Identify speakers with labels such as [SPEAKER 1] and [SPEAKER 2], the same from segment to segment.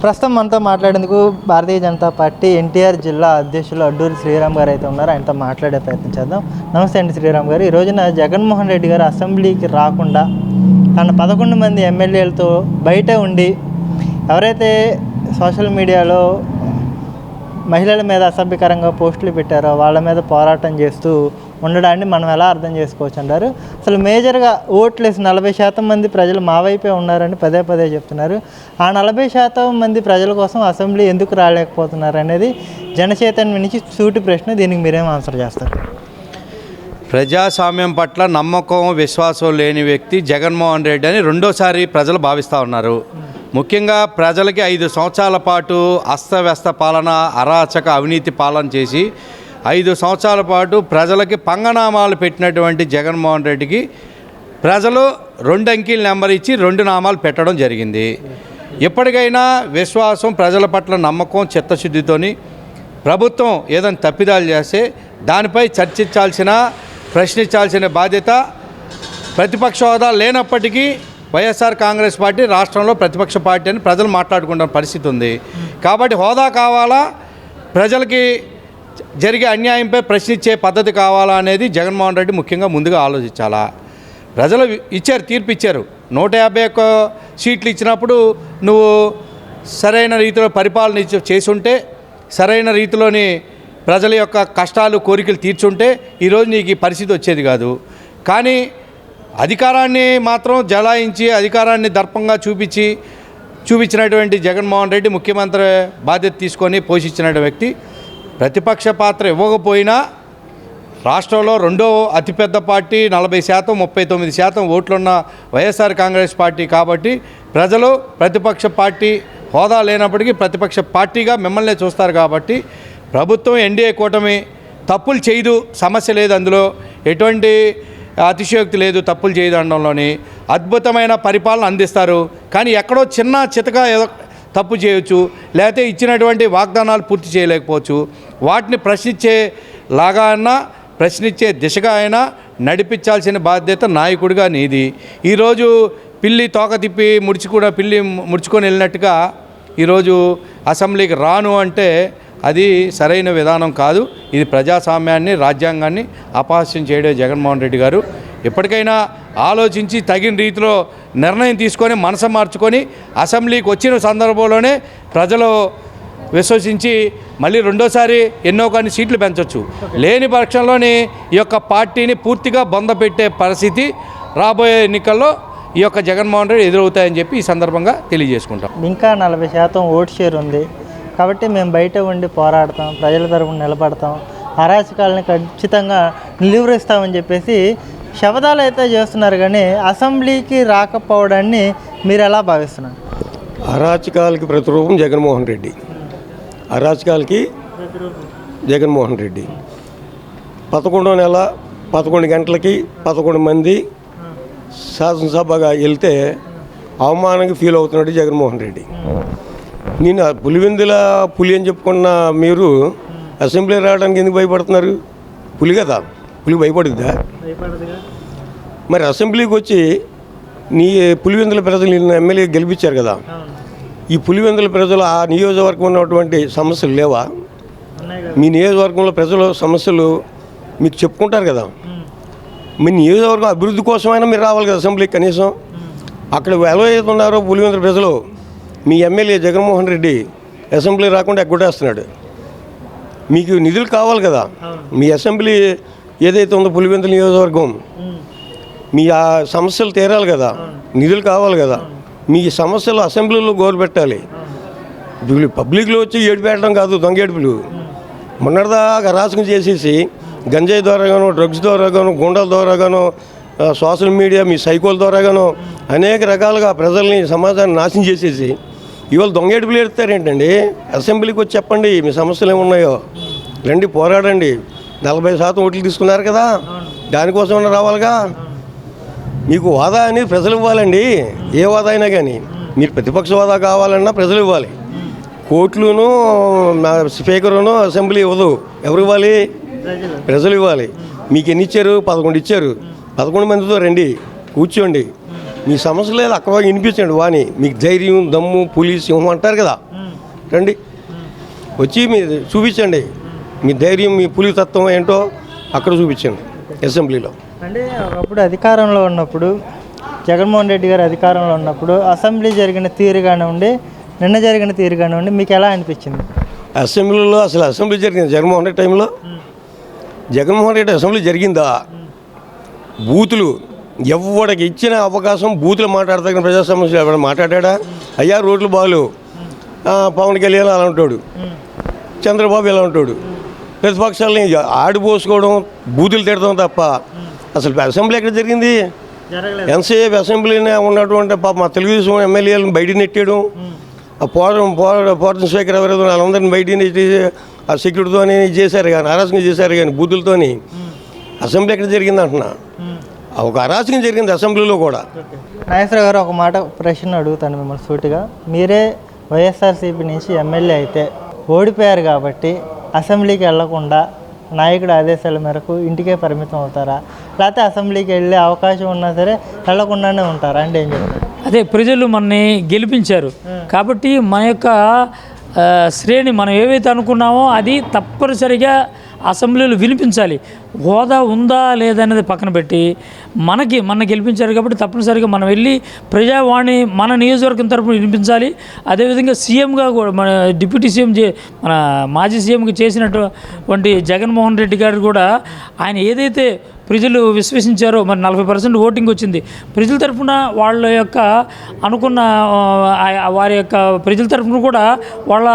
[SPEAKER 1] ప్రస్తుతం మనతో మాట్లాడేందుకు భారతీయ జనతా పార్టీ ఎన్టీఆర్ జిల్లా అధ్యక్షులు అడ్డూరి శ్రీరామ్ గారు అయితే ఉన్నారు. ఆయనతో మాట్లాడే ప్రయత్నం చేద్దాం. నమస్తే అండి శ్రీరామ్ గారు. ఈ రోజున జగన్మోహన్ రెడ్డి గారు అసెంబ్లీకి రాకుండా తన 11 మంది ఎమ్మెల్యేలతో బయట ఉండి ఎవరైతే సోషల్ మీడియాలో మహిళల మీద అసభ్యకరంగా పోస్టులు పెట్టారో వాళ్ళ మీద పోరాటం చేస్తూ ఉండడాన్ని మనం ఎలా అర్థం చేసుకోవచ్చు అంటారు? అసలు మేజర్గా ఓట్లేసి 40% మంది ప్రజలు మా వైపే ఉన్నారని పదే పదే చెప్తున్నారు. ఆ 40% మంది ప్రజల కోసం అసెంబ్లీ ఎందుకు రాలేకపోతున్నారు అనేది జనచైతన్యం నుంచి సూటి ప్రశ్న. దీనికి మీరేం ఆన్సర్ చేస్తారు?
[SPEAKER 2] ప్రజాస్వామ్యం పట్ల నమ్మకం విశ్వాసం లేని వ్యక్తి జగన్మోహన్ రెడ్డి అని రెండోసారి ప్రజలు భావిస్తూ ఉన్నారు. ముఖ్యంగా ప్రజలకి 5 సంవత్సరాల పాటు అస్తవ్యస్త పాలన, అరాచక అవినీతి పాలన చేసి 5 సంవత్సరాల పాటు ప్రజలకి పంగనామాలు పెట్టినటువంటి జగన్మోహన్ రెడ్డికి ప్రజలు 2 అంకెల నెంబర్ ఇచ్చి 2 నామాలు పెట్టడం జరిగింది. ఎప్పటికైనా విశ్వాసం, ప్రజల పట్ల నమ్మకం, చిత్తశుద్ధితోని ప్రభుత్వం ఏదైనా తప్పిదాలు చేస్తే దానిపై చర్చించాల్సిన, ప్రశ్నించాల్సిన బాధ్యత ప్రతిపక్ష హోదా లేనప్పటికీ వైఎస్ఆర్ కాంగ్రెస్ పార్టీ రాష్ట్రంలో ప్రతిపక్ష పార్టీ అని ప్రజలు మాట్లాడుకుంటున్న పరిస్థితి ఉంది. కాబట్టి హోదా కావాలా, ప్రజలకి జరిగే అన్యాయంపై ప్రశ్నించే పద్ధతి కావాలా అనేది జగన్మోహన్ రెడ్డి ముఖ్యంగా ముందుగా ఆలోచించాలా. ప్రజలు ఇచ్చారు, తీర్పు ఇచ్చారు. 151 సీట్లు ఇచ్చినప్పుడు నువ్వు సరైన రీతిలో పరిపాలన చేసి ఉంటే, సరైన రీతిలోని ప్రజల యొక్క కష్టాలు, కోరికలు తీర్చుంటే ఈరోజు నీకు ఈ పరిస్థితి వచ్చేది కాదు. కానీ అధికారాన్ని మాత్రం జలాయించి, అధికారాన్ని దర్పంగా చూపించినటువంటి జగన్మోహన్ రెడ్డి ముఖ్యమంత్రి బాధ్యత తీసుకొని పోషించిన వ్యక్తి ప్రతిపక్ష పాత్ర ఇవ్వకపోయినా రాష్ట్రంలో 2వ అతిపెద్ద పార్టీ, 40%, 39% ఓట్లున్న వైఎస్ఆర్ కాంగ్రెస్ పార్టీ. కాబట్టి ప్రజలు ప్రతిపక్ష పార్టీ హోదా లేనప్పటికీ ప్రతిపక్ష పార్టీగా మిమ్మల్ని చూస్తారు. కాబట్టి ప్రభుత్వం, ఎన్డీఏ కూటమి తప్పులు చేయదు, సమస్య లేదు, అందులో ఎటువంటి అతిశయోక్తి లేదు, తప్పులు చేయదు అనడంలోని అద్భుతమైన పరిపాలన అందిస్తారు. కానీ ఎక్కడో చిన్న చితక ఏదో తప్పు చేయవచ్చు, లేకపోతే ఇచ్చినటువంటి వాగ్దానాలు పూర్తి చేయలేకపోవచ్చు. వాటిని ప్రశ్నించేలాగా అయినా, ప్రశ్నించే దిశగా అయినా నడిపించాల్సిన బాధ్యత నాయకుడిగా నీది. ఈరోజు పిల్లి తోక తిప్పి పిల్లి ముడుచుకొని వెళ్ళినట్టుగా ఈరోజు అసెంబ్లీకి రాను అంటే అది సరైన విధానం కాదు. ఇది ప్రజాస్వామ్యాన్ని, రాజ్యాంగాన్ని అపహాస్యం చేయడం జగన్మోహన్ రెడ్డి గారు. ఎప్పటికైనా ఆలోచించి తగిన రీతిలో నిర్ణయం తీసుకొని మనసు మార్చుకొని అసెంబ్లీకి వచ్చిన సందర్భంలోనే ప్రజలు విశ్వసించి మళ్ళీ రెండోసారి ఎన్నో కొన్ని సీట్లు పెంచవచ్చు. లేని పక్షంలోని ఈ యొక్క పార్టీని పూర్తిగా బొందపెట్టే పరిస్థితి రాబోయే ఎన్నికల్లో ఈ యొక్క జగన్మోహన్ రెడ్డి ఎదురవుతాయని చెప్పి ఈ సందర్భంగా తెలియజేసుకుంటాం.
[SPEAKER 1] ఇంకా 40% ఓట్ షేర్ ఉంది కాబట్టి మేము బయట ఉండి పోరాడతాం, ప్రజల తరపున నిలబడతాం, అరాచకాలని ఖచ్చితంగా నిలువరిస్తామని చెప్పేసి శపథాలు అయితే చేస్తున్నారు. కానీ అసెంబ్లీకి రాకపోవడాన్ని మీరు ఎలా భావిస్తున్నారు?
[SPEAKER 3] అరాచకాలకి ప్రతిరూపం జగన్మోహన్ రెడ్డి. అరాచకాలకి జగన్మోహన్ రెడ్డి 11వ నెల 11 గంటలకి 11 మంది శాసనసభగా వెళ్తే అవమానంగా ఫీల్ అవుతున్నాడు జగన్మోహన్ రెడ్డి. నేను పులివెందుల పులి అని చెప్పుకున్న మీరు అసెంబ్లీ రావడానికి ఎందుకు భయపడుతున్నారు? పులి కదా, పులి భయపడుద్దా? మరి అసెంబ్లీకి వచ్చి నీ పులివెందుల ప్రజలు నిన్ను ఎమ్మెల్యే గెలిపించారు కదా, ఈ పులివెందుల ప్రజలు ఆ నియోజకవర్గం ఉన్నటువంటి సమస్యలు లేవా? మీ నియోజకవర్గంలో ప్రజల సమస్యలు మీకు చెప్పుకుంటారు కదా. మీ నియోజకవర్గం అభివృద్ధి కోసమైనా మీరు రావాలి కదా అసెంబ్లీకి. కనీసం అక్కడ ఎలా ఉన్నారో పులివెందుల ప్రజలు, మీ ఎమ్మెల్యే జగన్మోహన్ రెడ్డి అసెంబ్లీ రాకుండా ఎగ్గొట్టేస్తున్నాడు. మీకు నిధులు కావాలి కదా, మీ అసెంబ్లీ ఏదైతే ఉందో పులివెందుల నియోజకవర్గం, మీ ఆ సమస్యలు తీరాలి కదా, నిధులు కావాలి కదా. మీ సమస్యలు అసెంబ్లీలో గోరు పెట్టాలి. పబ్లిక్లో వచ్చి ఏడు పెట్టడం కాదు, దొంగ ఏడుపులు. మొన్నటిదాకా రాజకీయం చేసేసి గంజాయి ద్వారాగాను, డ్రగ్స్ ద్వారాగాను, గుండాల ద్వారాగాను, సోషల్ మీడియా, మీ సైకోల ద్వారాగాను అనేక రకాలుగా ప్రజల్ని, సమాజాన్ని నాశనం చేసేసి ఇవాళ దొంగ ఏడుపులు ఏడుతారేంటండి? అసెంబ్లీకి వచ్చి చెప్పండి మీ సమస్యలు ఏమున్నాయో, రండి పోరాడండి. 40% ఓట్లు తీసుకున్నారు కదా, దానికోసం రావాలిగా. మీకు హోదా అనేది ప్రజలు ఇవ్వాలండి. ఏ హోదా అయినా కానీ మీరు ప్రతిపక్ష హోదా కావాలన్నా ప్రజలు ఇవ్వాలి. కోర్టులను, స్పీకరును అసెంబ్లీ ఇవ్వదు. ఎవరు ఇవ్వాలి? ప్రజలు ఇవ్వాలి. మీకు ఎన్ని ఇచ్చారు? 11 ఇచ్చారు. 11 మందితో రండి, కూర్చోండి, మీ సమస్య లేదు అక్కడ వినిపించండి. వాణి మీకు ధైర్యం, దమ్ము, పులి, సింహం అంటారు కదా, రండి, వచ్చి మీరు చూపించండి మీ ధైర్యం, మీ పులితత్వం ఏంటో అక్కడ చూపించండి అసెంబ్లీలో.
[SPEAKER 1] అంటే ఒకప్పుడు అధికారంలో ఉన్నప్పుడు జగన్మోహన్ రెడ్డి గారు అధికారంలో ఉన్నప్పుడు అసెంబ్లీ జరిగిన తీరు కానివ్వండి, నిన్న జరిగిన తీరు కానివ్వండి, మీకు ఎలా అనిపించింది?
[SPEAKER 3] అసెంబ్లీలో అసలు అసెంబ్లీ జరిగింది జగన్మోహన్ రెడ్డి టైంలో? జగన్మోహన్ రెడ్డి అసెంబ్లీ జరిగిందా? బూతులు ఎవరికి ఇచ్చిన అవకాశం బూతులు మాట్లాడతగిన ప్రజా సమస్యలు ఎవరైనా మాట్లాడా? అయ్యా రోడ్లు బాగాలేవు, పవన్ కళ్యాణ్ అలా ఉంటాడు, చంద్రబాబు ఎలా ఉంటాడు, ప్రతిపక్షాలని ఆడిపోసుకోవడం, బూతులు తిడతాం తప్ప అసలు అసెంబ్లీ ఎక్కడ జరిగింది? ఎంతసేపు అసెంబ్లీనే ఉన్నటువంటి పాప మా తెలుగుదేశం ఎమ్మెల్యేలను బయట నెట్టేయడం, ఆ పోరాటం స్పీకర్ ఎవరైతే వాళ్ళందరినీ బయట నెట్టి ఆ సెక్యూరిటీతో చేశారు కానీ, అరాచకం చేశారు కానీ బూతులతోని అసెంబ్లీ ఎక్కడ జరిగింది అంటున్నా. ఒక అరాచకం జరిగింది అసెంబ్లీలో కూడా.
[SPEAKER 1] నాగేశ్వరరావు గారు, ఒక మాట ప్రశ్న అడుగుతాను మిమ్మల్ని సూటిగా. మీరే వైఎస్ఆర్సీపీ నుంచి ఎమ్మెల్యే అయితే ఓడిపోయారు కాబట్టి అసెంబ్లీకి వెళ్లకుండా నాయకుడి ఆదేశాల మేరకు ఇంటికే పరిమితం అవుతారా, లేకపోతే అసెంబ్లీకి వెళ్ళే అవకాశం ఉన్నా సరే వెళ్లకుండానే ఉంటారా? అంటే ఏం చెప్తారు?
[SPEAKER 4] అదే ప్రజలు మనని గెలిపించారు కాబట్టి మన యొక్క శ్రేణి మనం ఏవైతే అనుకున్నామో అది తప్పనిసరిగా అసెంబ్లీలో వినిపించాలి. హోదా ఉందా లేదనేది పక్కన పెట్టి మన గెలిపించారు కాబట్టి తప్పనిసరిగా మనం వెళ్ళి ప్రజావాణి మన నియోజకవర్గం తరపున వినిపించాలి. అదేవిధంగా సీఎంగా కూడా మన డిప్యూటీ సీఎం మన మాజీ సీఎంకి చేసినటువంటి జగన్మోహన్ రెడ్డి గారు కూడా ఆయన ఏదైతే ప్రజలు విశ్వసించారో, మరి 40% ఓటింగ్ వచ్చింది. ప్రజల తరఫున వాళ్ళ యొక్క అనుకున్న వారి యొక్క ప్రజల తరఫున కూడా వాళ్ళ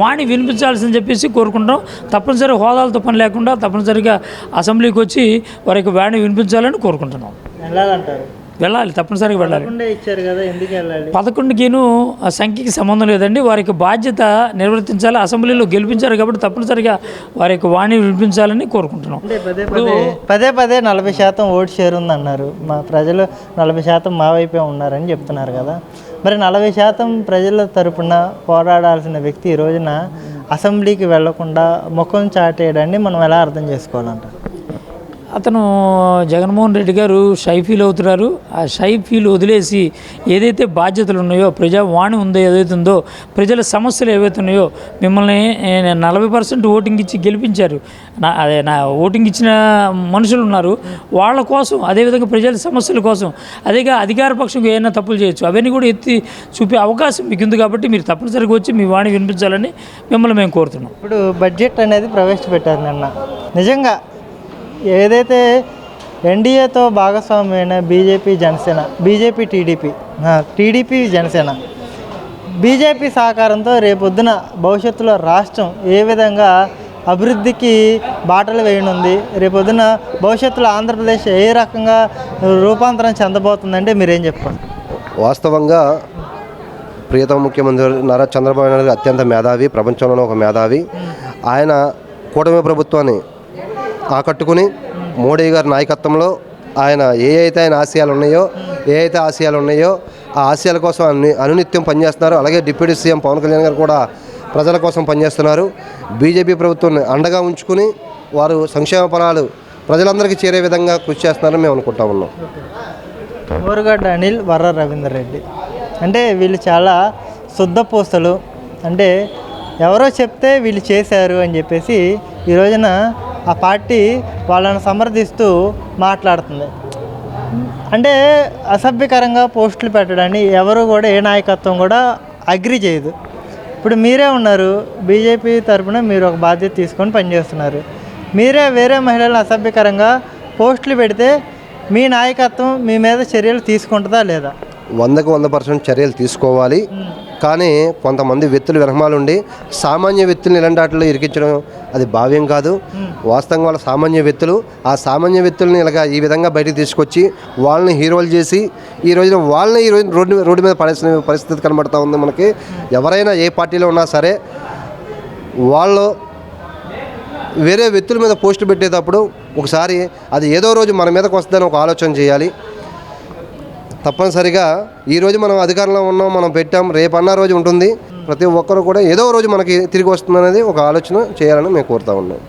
[SPEAKER 4] వాణి వినిపించాల్సిందని చెప్పేసి కోరుకుంటాం. తప్పనిసరి హోదాలతో పని లేకుండా తప్పనిసరిగా అసెంబ్లీకి వచ్చి వారి యొక్క వాణి వినిపించాలని కోరుకుంటున్నాం.
[SPEAKER 1] వెళ్ళాలంటారు?
[SPEAKER 4] వెళ్ళాలి, తప్పనిసరిగా వెళ్ళాలి.
[SPEAKER 1] ఇచ్చారు కదా, ఎందుకు వెళ్ళాలి?
[SPEAKER 4] 11కిను సంఖ్యకి సంబంధం లేదండి. వారికి బాధ్యత నిర్వర్తించాలి. అసెంబ్లీలో గెలిపించారు కాబట్టి తప్పనిసరిగా వారి యొక్క వాణి వినిపించాలని కోరుకుంటున్నాం.
[SPEAKER 1] పదే 40% ఓటు షేర్ ఉందన్నారు. మా ప్రజలు 40% మా వైపే ఉన్నారని చెప్తున్నారు కదా. మరి 40% ప్రజల తరపున పోరాడాల్సిన వ్యక్తి ఈ రోజున అసెంబ్లీకి వెళ్లకుండా ముఖం చాటేయడాన్ని మనం ఎలా అర్థం చేసుకోవాలంట?
[SPEAKER 4] అతను జగన్మోహన్ రెడ్డి గారు షై ఫీల్ అవుతున్నారు. ఆ షై ఫీల్ వదిలేసి ఏదైతే బాధ్యతలు ఉన్నాయో, ప్రజావాణి ఉందో ఏదైతే ఉందో, ప్రజల సమస్యలు ఏవైతే ఉన్నాయో, మిమ్మల్ని 40% ఓటింగ్ ఇచ్చి గెలిపించారు. నా ఓటింగ్ ఇచ్చిన మనుషులు ఉన్నారు, వాళ్ళ కోసం, అదేవిధంగా ప్రజల సమస్యల కోసం, అదేగా అధికార పక్షం ఏమైనా తప్పులు చేయొచ్చు, అవన్నీ కూడా ఎత్తి చూపే అవకాశం మీకు ఉంది కాబట్టి మీరు తప్పనిసరిగా వచ్చి మీ వాణి వినిపించాలని మిమ్మల్ని మేము కోరుతున్నాం.
[SPEAKER 1] ఇప్పుడు బడ్జెట్ అనేది ప్రవేశపెట్టారు నిన్న. నిజంగా ఏదైతే ఎన్డీఏతో భాగస్వామ్యమైన BJP Janasena, TDP Janasena, BJP సహకారంతో రేపొద్దున భవిష్యత్తులో రాష్ట్రం ఏ విధంగా అభివృద్ధికి బాటలు వేయనుంది, రేపొద్దున భవిష్యత్తులో ఆంధ్రప్రదేశ్ ఏ రకంగా రూపాంతరం చెందబోతుందంటే మీరేం చెప్పాలి?
[SPEAKER 5] వాస్తవంగా ప్రియతమ ముఖ్యమంత్రి నారా చంద్రబాబు నాయుడు గారు అత్యంత మేధావి, ప్రపంచంలోనే ఒక మేధావి. ఆయన కూటమి ప్రభుత్వాన్ని ఆకట్టుకుని మోడీ గారి నాయకత్వంలో ఆయన ఆయన ఆశయాలు ఉన్నాయో ఆ ఆశయాల కోసం అనునిత్యం పనిచేస్తున్నారు. అలాగే డిప్యూటీ సీఎం పవన్ కళ్యాణ్ గారు కూడా ప్రజల కోసం పనిచేస్తున్నారు. బీజేపీ ప్రభుత్వాన్ని అండగా ఉంచుకుని వారు సంక్షేమ ఫలాలు ప్రజలందరికీ చేరే విధంగా కృషి చేస్తున్నారని మేము అనుకుంటా ఉన్నాం.
[SPEAKER 1] ఓరుగడ్డ అనిల్, వర్ర రవీందర్ రెడ్డి అంటే వీళ్ళు చాలా శుద్ధపూసలు. అంటే ఎవరో చెప్తే వీళ్ళు చేశారు అని చెప్పేసి ఈ రోజున ఆ పార్టీ వాళ్ళని సమర్థిస్తూ మాట్లాడుతుంది. అంటే అసభ్యకరంగా పోస్టులు పెట్టడాన్ని ఎవరు కూడా, ఏ నాయకత్వం కూడా అగ్రి చేయదు. ఇప్పుడు మీరే ఉన్నారు, బీజేపీ తరఫున మీరు ఒక బాధ్యత తీసుకొని పనిచేస్తున్నారు. మీరే వేరే మహిళలను అసభ్యకరంగా పోస్టులు పెడితే మీ నాయకత్వం మీ మీద చర్యలు తీసుకుంటుందా లేదా?
[SPEAKER 5] 100% చర్యలు తీసుకోవాలి. కానీ కొంతమంది వ్యక్తులు వెనకమాలుండి సామాన్య వ్యక్తులను ఇలాంటి వాటిలో ఇరికించడం అది భావ్యం కాదు. వాస్తవంగా వాళ్ళ సామాన్య వ్యక్తులు, ఆ సామాన్య వ్యక్తులని ఇలాగా ఈ విధంగా బయటికి తీసుకొచ్చి వాళ్ళని హీరోలు చేసి ఈ రోజు రోడ్డు మీద పడేసిన పరిస్థితి కనబడుతూ ఉంది మనకి. ఎవరైనా ఏ పార్టీలో ఉన్నా సరే వాళ్ళు వేరే వ్యక్తుల మీద పోస్టు పెట్టేటప్పుడు ఒకసారి అది ఏదో రోజు మన మీదకి వస్తుందని ఒక ఆలోచన చేయాలి. తప్పనిసరిగా ఈరోజు మనం అధికారంలో ఉన్నాం, మనం పెట్టాం, రేపన్న రోజు ఉంటుంది. ప్రతి ఒక్కరు కూడా ఏదో రోజు మనకి తిరిగి వస్తుందనేది ఒక ఆలోచన చేయాలని మేము కోరుతా ఉన్నాం.